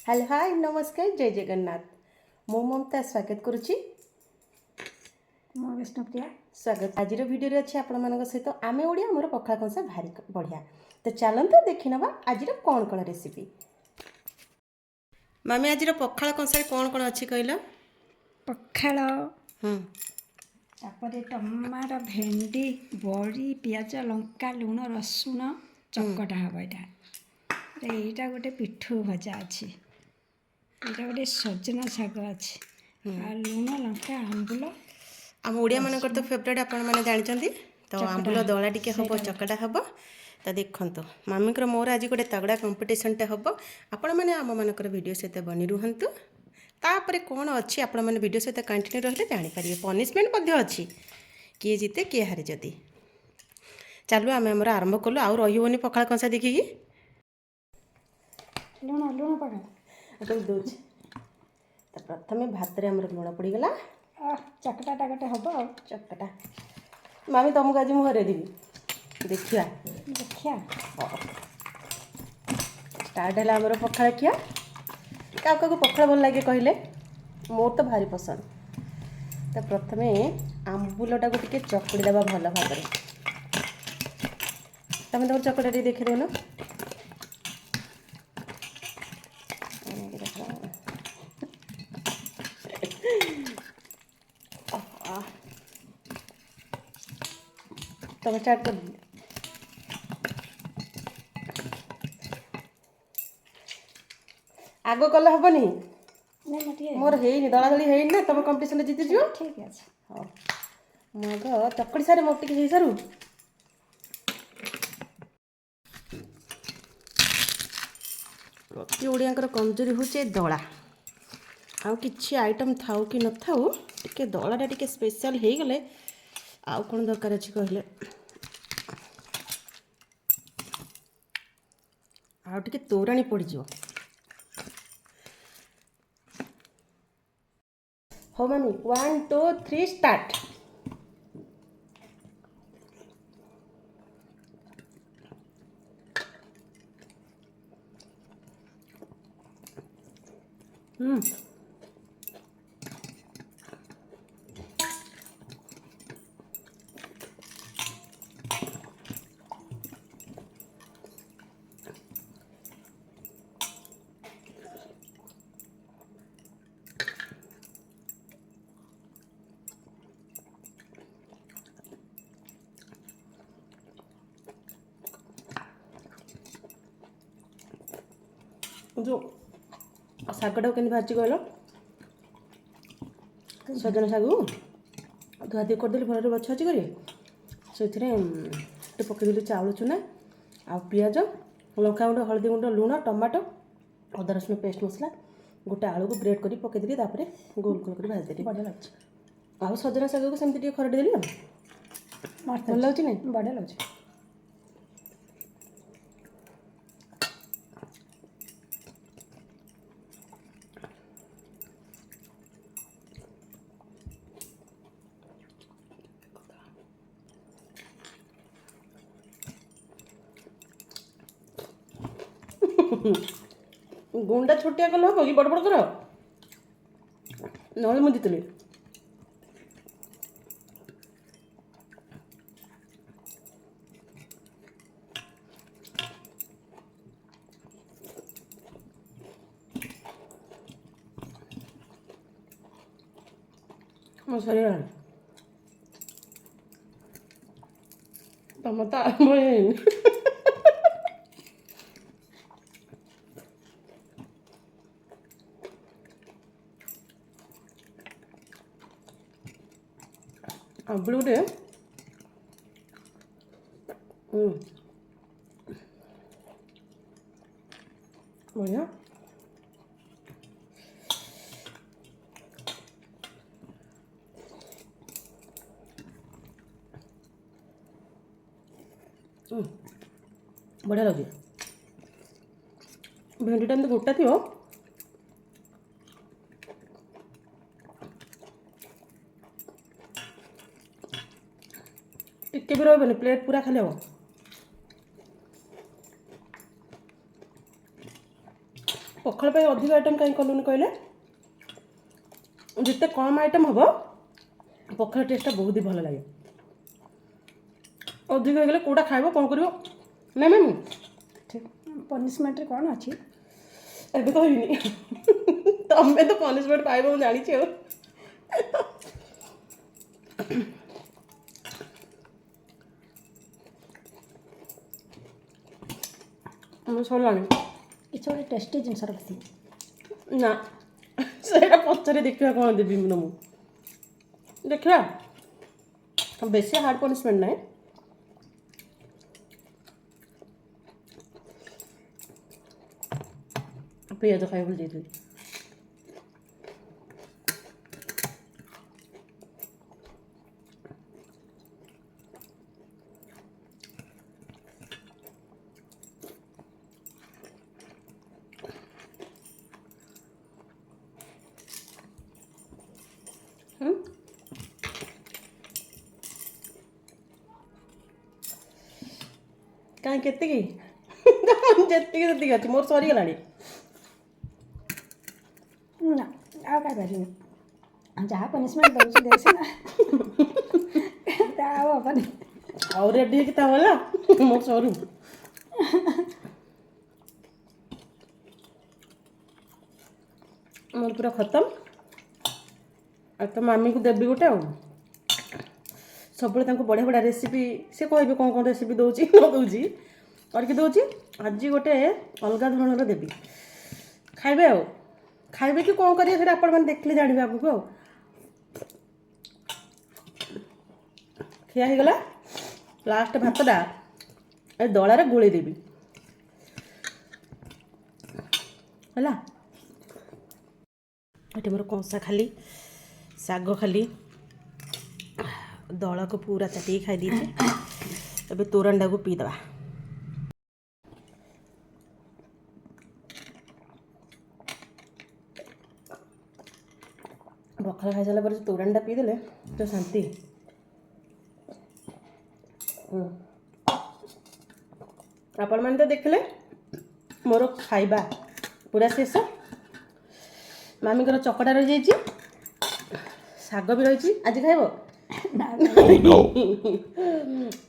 Hello hi नमस्कार जय जगन्नाथ मो ममता स्वागत करुच्ची मो विष्णुप्रिया स्वागत आज भिडियो अच्छे आपण सहित आम ओडिया मोर पखाल कंसा भारी बढ़िया तो चलते देखी ना आज कौन कौन रेसिपी मामी आज पखाल कंसा कौन कौन अच्छी कहल पखाल तापर टमाटो भेंडी बड़ी पियाज लंका लुण रसुण चकटा हम यहाँ गोटे पिठू भजा अच्छी यहाँ गोटे सजना शाग अच्छी लुण लंका आंबुल आम ओडिया मानकर तो फेवरेट आपण मैंने जानते तो आंबुल दला टी हम चकटा हम तो देखो मामी मोर आज गोटे तगड़ा कंपिटिशनटे हम आपण मैंने आम मानकर वीडियो सहित बनी रुहतु तापर कौन अच्छी आपण मैंने वीडियो सहित कंटिन्यू रही जानीपर पनिशमेंट अच्छी किए जीते किए हारे जदि चलो आम आम आरंभ कलु आउ रही पखाल कंसा देखिकी लुण लुण पका दूँ तो प्रथम भात में लुण पड़गला चकटाटा गोटे हम चकटा मामी तुमको आज मुझे देवी देखिया देखिया स्टार्ट है आमर पखाल खिया क्या पखाल भल लगे कहले मोर तो भारी पसंद तो प्रथम आंबुलटा को टे चकड़ी देवा भल भाव तुम तुम चकटा टे देखी देना तुम स्टार्ट कर आग कले हेनी मोर है दला दली है ना तुम कंपिटिशन जीति जीव ठीक है हाँ मग चकड़ी सारे मोर टी सारू प्रति ओडियांकर कमजोरी होचे दला आउ किछि आइटम थाउ कि न थाउ टिके दलाटा टिके स्पेशल हे गले आउ कोन दरकार अछि कहले आउ टिके तोराणी पड़ जिवो हो मामी 1 2 3 स्टार्ट जो शागटा के भाजी कहल सजना शाग धुआधुई करदेली भल बछ बची कर से पकईदेली चाउल चूना आ पिज लंका गुंड हलदी गुंड लुण टमाटो अदा रसुण पेस्ट मसला गोटे आलू को ब्रेड कर पकईदेली गोल गोल कर भाजदेली बढ़िया लगे आउ सजना शाग को सेमती खरड़देली भल लगे ना बढ़िया लगे गुंडा छोटिया कल हम कि बड़ बड़ कर ना मुझे जीतली सरी तुम तो आरम्भ आंबुलटे बढ़िया बढ़िया लगे भेंडीटा एमती गोटा थी टिके भी रही प्लेट पूरा खाली हम ପଖାଳ ପାଇଁ ଅଧିକ ଆଇଟମ୍ କାହିଁ କଲୁନି କହିଲେ? ଯେତେ କମ୍ ଆଇଟମ୍ ହେବ ପଖାଳ ଟେଷ୍ଟଟା ବହୁତ ହି ଭଲ ଲାଗେ। ଅଧିକ ହେଇଗଲେ କେଉଁଟା ଖାଇବ କ'ଣ କରିବ ନାଇଁ ମ୍ୟାମ୍? ଠିକ୍ ପନିସମେଣ୍ଟରେ କ'ଣ ଅଛି? ଏବେ କହିବିନି ତମେ ତ ପନିସମେଣ୍ଟ ପାଇବ ମୁଁ ଜାଣିଛି ଆଉ। ମୁଁ ସରିଲାଣି। କିଛି ଗୋଟେ ଟେଷ୍ଟି ଜିନିଷ ରଖିଥିବି। ନା ସେଇଟା ପଛରେ ଦେଖିବା କ'ଣ ଦେବି ମୁଁ ତମକୁ। ଦେଖିବା ବେଶୀ ହାର୍ଡ଼ ପନିସମେଣ୍ଟ ନାହିଁ। ପିଆଜ ଖାଇବ ବୋଲି ଦେଇଥିଲି। କାହିଁ କେତିକି ଯେତିକି ସେତିକି ଅଛି ମୋର ସରିଗଲାଣି। ନା ଆଉ ଖାଇପାରିବିନି। ଯାହା ପନିସମେଣ୍ଟ ଦେଉଛି ଦେଉଛି ନା ତା ଆଉ ହବନି। ଆଉ ରେଡ଼ି ହେଇକି ତା ଭଲା ମୋର ସରୁ। ମୋର ପୁରା ଖତମ। ଆଉ ତ ମାମିକୁ ଦେବି ଗୋଟେ ଆଉ। ସବୁବେଳେ ତାଙ୍କୁ ବଢ଼ିଆ ବଢ଼ିଆ ରେସିପି ସେ କହିବେ କ'ଣ କ'ଣ ରେସିପି ଦେଉଛି ନ ଦେଉଛି କରିକି ଦେଉଛି। ଆଜି ଗୋଟେ ଅଲଗା ଧରଣର ଦେବି, ଖାଇବେ ଆଉ। ଖାଇବେ କି କ'ଣ କରିବେ ସେଇଟା ଆପଣମାନେ ଦେଖିଲେ ଜାଣିବେ ଆଗକୁ ଆଉ। ଖିଆ ହେଇଗଲା। ଲାଷ୍ଟ ଭାତଟା ଏ ଦଳାରେ ଗୋଳେଇ ଦେବି ହେଲା। ଏଠି ମୋର କଂସା ଖାଲି, ଶାଗ ଖାଲି, ଦଳକୁ ପୁରା ଚାଟିକି ଖାଇ ଦେଇଛି। ଏବେ ତୋରାଣଟାକୁ ପିଇଦେବା। ପଖାଳ ଖାଇସାରିଲା ପରେ ତୋରାଣଟା ପିଇଦେଲେ ତ ଶାନ୍ତି। ଆପଣମାନେ ତ ଦେଖିଲେ ମୋର ଖାଇବା ପୁରା ଶେଷ। ମାମିଙ୍କର ଚକଟା ରହିଯାଇଛି, ଶାଗ ବି ରହିଛି। ଆଜି ଖାଇବ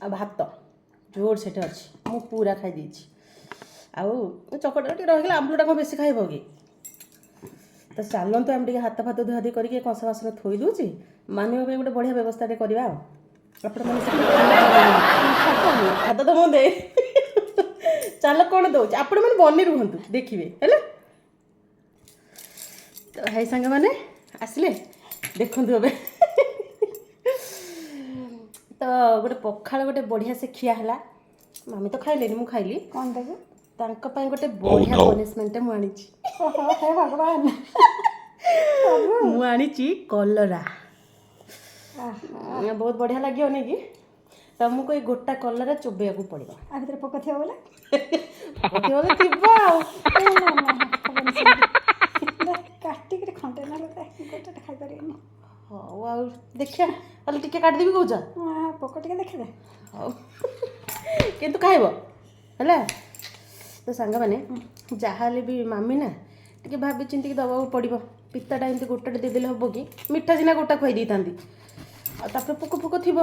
ଆଉ ଭାତ ଜୋର ସେଠି ଅଛି। ମୁଁ ପୁରା ଖାଇ ଦେଇଛି। ଆଉ ଚକଟା ଟିକେ ରହିଗଲା। ଆମ୍ବୁଲଟା କ'ଣ ବେଶୀ ଖାଇବ କି? ତ ଚାଲନ୍ତୁ ଆମେ ଟିକେ ହାତ ଫାତ ଧୁଆଧୁଇ କରିକି କଂସା ବାସନ ଥୋଇ ଦେଉଛି। ମାମିଙ୍କ ପାଇଁ ଗୋଟେ ବଢ଼ିଆ ବ୍ୟବସ୍ଥାଟେ କରିବା ଆଉ। ଆପଣମାନେ ହାତ ତ ମୁଁ ଦେ ଚାଲ କ'ଣ ଦେଉଛି ଆପଣମାନେ ବନି ରୁହନ୍ତୁ ଦେଖିବେ ହେଲା। ତ ଭାଇ ସାଙ୍ଗମାନେ ଆସିଲେ ଦେଖନ୍ତୁ ଏବେ। ତ ଗୋଟେ ପଖାଳ ଗୋଟେ ବଢ଼ିଆ ସେ ଖିଆ ହେଲା। ମାମି ତ ଖାଇଲେନି, ମୁଁ ଖାଇଲି। କ'ଣ ଦେବୁ? ତାଙ୍କ ପାଇଁ ଗୋଟେ ବଢ଼ିଆ ପନିସମେଣ୍ଟ ମୁଁ ଆଣିଛି। ହେ ଭଗବାନ, ମୁଁ ଆଣିଛି କଲରା। ବହୁତ ବଢ଼ିଆ ଲାଗିବନି କି? ତମକୁ ଏଇ ଗୋଟା କଲରା ଚୋବେଇବାକୁ ପଡ଼ିବ। ଆ ଭିତରେ ପୋକ ଥିବ ବୋଲେ ଥିବ ଆଉ। କାଟିକିରି ଖଣ୍ଡେ ନହେଲେ ଗୋଟେଟା ଖାଇପାରିବିନି। ହଉ ଆଉ ଦେଖିବା ତାହେଲେ ଟିକେ କାଟିଦେବି କହୁଛ। ପୋକ ଟିକେ ଦେଖିଦେ। ହଉ କିନ୍ତୁ ଖାଇବ ହେଲା। ତ ସାଙ୍ଗମାନେ ଯାହା ହେଲେ ବି ମାମି ନା ଟିକେ ଭାବି ଚିନ୍ତିକି ଦେବାକୁ ପଡ଼ିବ। ପିତାଟା ଏମିତି ଗୋଟାଟେ ଦେଇଦେଲେ ହେବ କି? ମିଠା ସିନା ଗୋଟା ଖୁଆଇ ଦେଇଥାନ୍ତି, ଆଉ ତାପରେ ପୋକ ଫୋକ ଥିବ।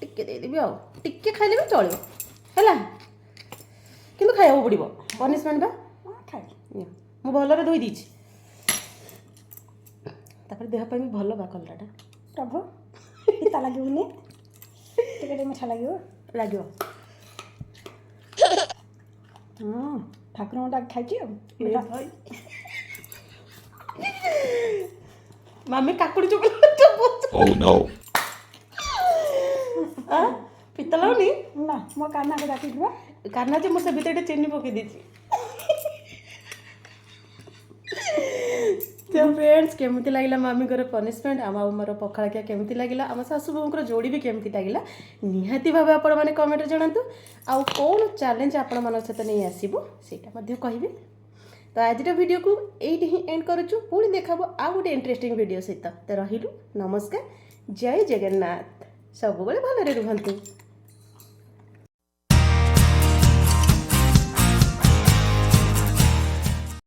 ଟିକେ ଦେଇଦେବି ଆଉ, ଟିକେ ଖାଇଲେ ବି ଚଳିବ ହେଲା। କିନ୍ତୁ ଖାଇବାକୁ ପଡ଼ିବ ପନିସମେଣ୍ଟ ବା। ଖାଇବି ମୁଁ ଭଲରେ ଧୋଇ ଦେଇଛି। ତାପରେ ଦେହ ପାଇଁ ବି ଭଲ ବା କଲରାଟା। ପ୍ରଭୁ ପିତା ଲାଗିବନି, ଟିକେ ଟିକେ ମିଠା ଲାଗିବ। ଠାକୁରଙ୍କ ଡାକ ଖାଇଛି ଆଉ। ମାମି କାକୁଡ଼ି ଚୋବେଇଲା। ପିତା ଲାଗୁନି ନା, ମୋ କାନାକୁ ଡାକିଯିବ। କାନା ଯେ ମୁଁ ସେ ଭିତରେ ଚିନି ପକେଇ ଦେଇଛି। ତ ଫ୍ରେଣ୍ଡସ୍ କେମିତି ଲାଗିଲା ମାମିଙ୍କର ପନିସମେଣ୍ଟ ଆଉ ମୋର ପଖାଳଖିଆ କେମିତି ଲାଗିଲା, ଆମ ଶାଶୁ ବୋଉଙ୍କର ଯୋଡ଼ି ବି କେମିତି ଲାଗିଲା ନିହାତି ଭାବେ ଆପଣମାନେ କମେଣ୍ଟରେ ଜଣାନ୍ତୁ। ଆଉ କ'ଣ ଚ୍ୟାଲେଞ୍ଜ ଆପଣମାନଙ୍କ ସହିତ ନେଇ ଆସିବୁ ସେଇଟା ମଧ୍ୟ କହିବେ। ତ ଆଜିର ଭିଡ଼ିଓକୁ ଏଇଠି ହିଁ ଏଣ୍ଡ କରୁଛୁ। ପୁଣି ଦେଖାବ ଆଉ ଗୋଟେ ଇଣ୍ଟରେଷ୍ଟିଂ ଭିଡ଼ିଓ ସହିତ। ତ ରହିଲୁ, ନମସ୍କାର, ଜୟ ଜଗନ୍ନାଥ। ସବୁବେଳେ ଭଲରେ ରୁହନ୍ତୁ।